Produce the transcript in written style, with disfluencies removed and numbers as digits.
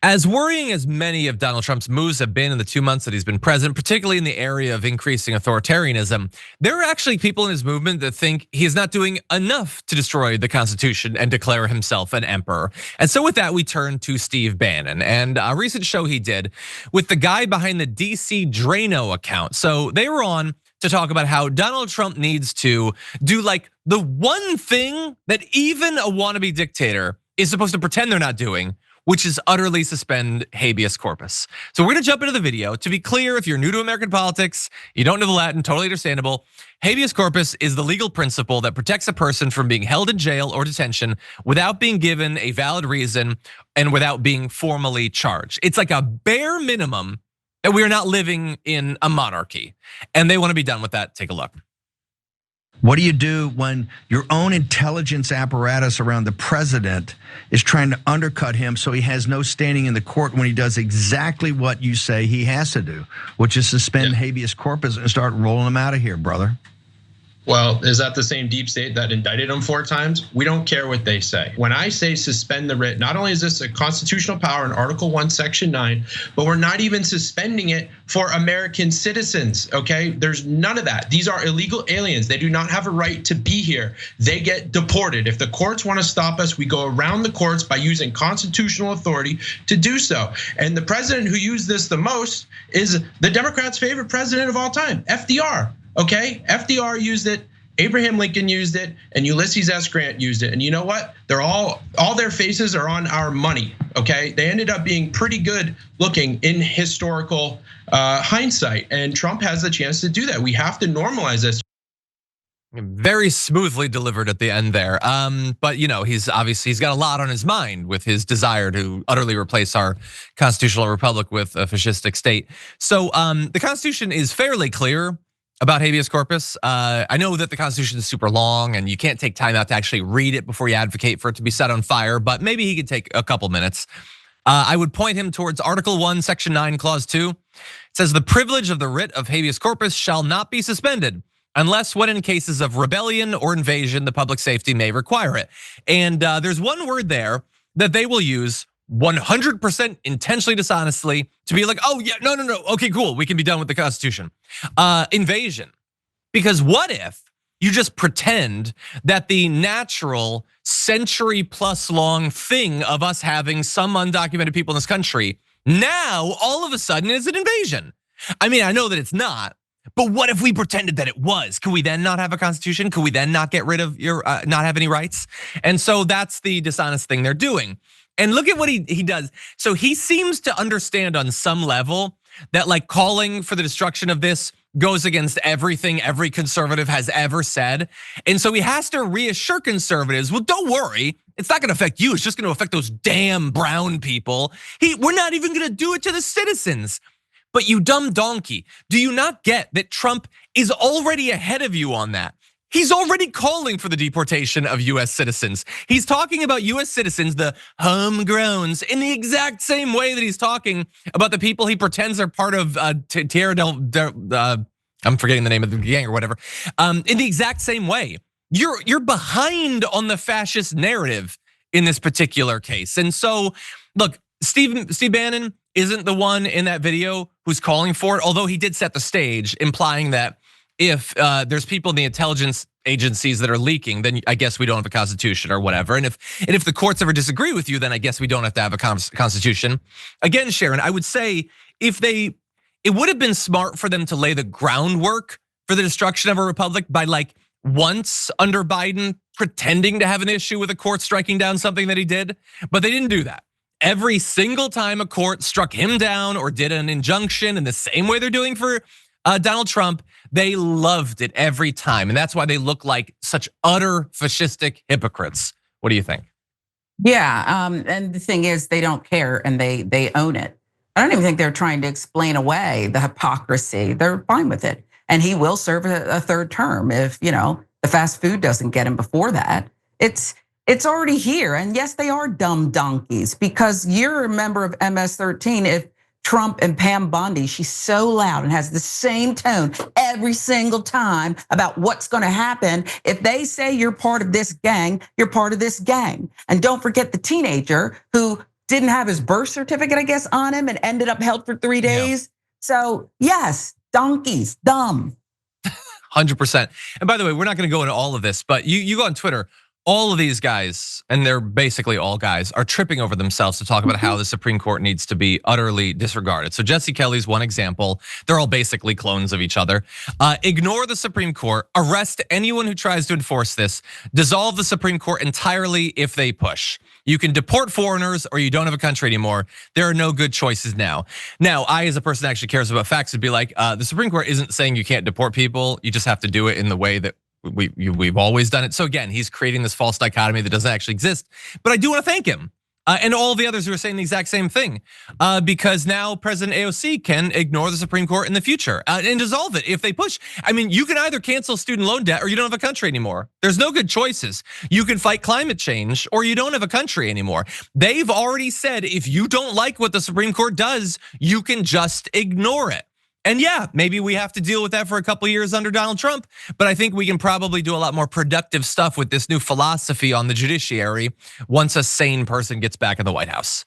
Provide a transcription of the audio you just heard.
As worrying as many of Donald Trump's moves have been in the 2 months that he's been president, particularly in the area of increasing authoritarianism, there are actually people in his movement that think he is not doing enough to destroy the Constitution and declare himself an emperor. And so with that, we turn to Steve Bannon and a recent show he did with the guy behind the DC Draino account. So they were on to talk about how Donald Trump needs to do like the one thing that even a wannabe dictator is supposed to pretend they're not doing, which is utterly suspend habeas corpus. So we're gonna jump into the video. To be clear, if you're new to American politics, you don't know the Latin, totally understandable. Habeas corpus is the legal principle that protects a person from being held in jail or detention without being given a valid reason and without being formally charged. It's like a bare minimum that we are not living in a monarchy. And they wanna be done with that. Take a look. What do you do when your own intelligence apparatus around the president is trying to undercut him so he has no standing in the court when he does exactly what you say he has to do, which is suspend habeas corpus and start rolling him out of here, brother? Well, is that the same deep state that indicted him 4 times? We don't care what they say. When I say suspend the writ, not only is this a constitutional power in Article 1, Section 9, but we're not even suspending it for American citizens, okay? There's none of that. These are illegal aliens. They do not have a right to be here. They get deported. If the courts want to stop us, we go around the courts by using constitutional authority to do so. And the president who used this the most is the Democrats' favorite president of all time, FDR. Okay, FDR used it, Abraham Lincoln used it, and Ulysses S. Grant used it. And you know what? They're all their faces are on our money, okay? They ended up being pretty good looking in historical hindsight. And Trump has the chance to do that. We have to normalize this. Very smoothly delivered at the end there. But he's got a lot on his mind with his desire to utterly replace our constitutional republic with a fascistic state. So the Constitution is fairly clear about habeas corpus. I know that the Constitution is super long and you can't take time out to actually read it before you advocate for it to be set on fire, but maybe he could take a couple minutes. I would point him towards Article 1, Section 9, Clause 2. It says the privilege of the writ of habeas corpus shall not be suspended unless when in cases of rebellion or invasion, the public safety may require it. And there's one word there that they will use 100% intentionally dishonestly to be like, oh yeah, no, okay, cool, we can be done with the Constitution. Invasion, because what if you just pretend that the natural century plus long thing of us having some undocumented people in this country now all of a sudden is an invasion? I mean, I know that it's not, but what if we pretended that it was? Could we then not have a constitution? Could we then not get rid of your, not have any rights? And so that's the dishonest thing they're doing. And look at what he does. So he seems to understand on some level that like calling for the destruction of this goes against everything every conservative has ever said. And so he has to reassure conservatives, well, don't worry, it's not gonna affect you, it's just gonna affect those damn brown people. We're not even gonna do it to the citizens. But you dumb donkey, do you not get that Trump is already ahead of you on that? He's already calling for the deportation of US citizens. He's talking about US citizens, the homegrowns, in the exact same way that he's talking about the people he pretends are part of Tierra del, I'm forgetting the name of the gang or whatever. In the exact same way. You're behind on the fascist narrative in this particular case. And so, look, Steve Bannon isn't the one in that video who's calling for it, although he did set the stage, implying that if there's people in the intelligence agencies that are leaking, then I guess we don't have a constitution or whatever. And if the courts ever disagree with you, then I guess we don't have to have a constitution. Again, Sharon, I would say it would have been smart for them to lay the groundwork for the destruction of a republic by like once under Biden pretending to have an issue with a court striking down something that he did, but they didn't do that. Every single time a court struck him down or did an injunction in the same way they're doing for Donald Trump, they loved it every time. And that's why they look like such utter fascistic hypocrites. What do you think? Yeah, and the thing is they don't care and they own it. I don't even think they're trying to explain away the hypocrisy. They're fine with it. And he will serve a 3rd term if, the fast food doesn't get him before that. It's already here. And yes, they are dumb donkeys because you're a member of MS-13. If Trump and Pam Bondi, she's so loud and has the same tone every single time about what's gonna happen. If they say you're part of this gang, you're part of this gang. And don't forget the teenager who didn't have his birth certificate, I guess, on him and ended up held for 3 days. So yes, donkeys, dumb. 100%. And by the way, we're not gonna go into all of this, but you go on Twitter, all of these guys, and they're basically all guys, are tripping over themselves to talk about how the Supreme Court needs to be utterly disregarded. So Jesse Kelly's one example. They're all basically clones of each other. Ignore the Supreme Court, arrest anyone who tries to enforce this, dissolve the Supreme Court entirely if they push. You can deport foreigners or you don't have a country anymore. There are no good choices now. Now, I, as a person that actually cares about facts, would be like, the Supreme Court isn't saying you can't deport people. You just have to do it in the way that we've always done it. So again, he's creating this false dichotomy that doesn't actually exist. But I do want to thank him and all the others who are saying the exact same thing, because now President AOC can ignore the Supreme Court in the future and dissolve it if they push. I mean, you can either cancel student loan debt or you don't have a country anymore. There's no good choices. You can fight climate change or you don't have a country anymore. They've already said if you don't like what the Supreme Court does, you can just ignore it. And yeah, maybe we have to deal with that for a couple of years under Donald Trump, but I think we can probably do a lot more productive stuff with this new philosophy on the judiciary once a sane person gets back in the White House.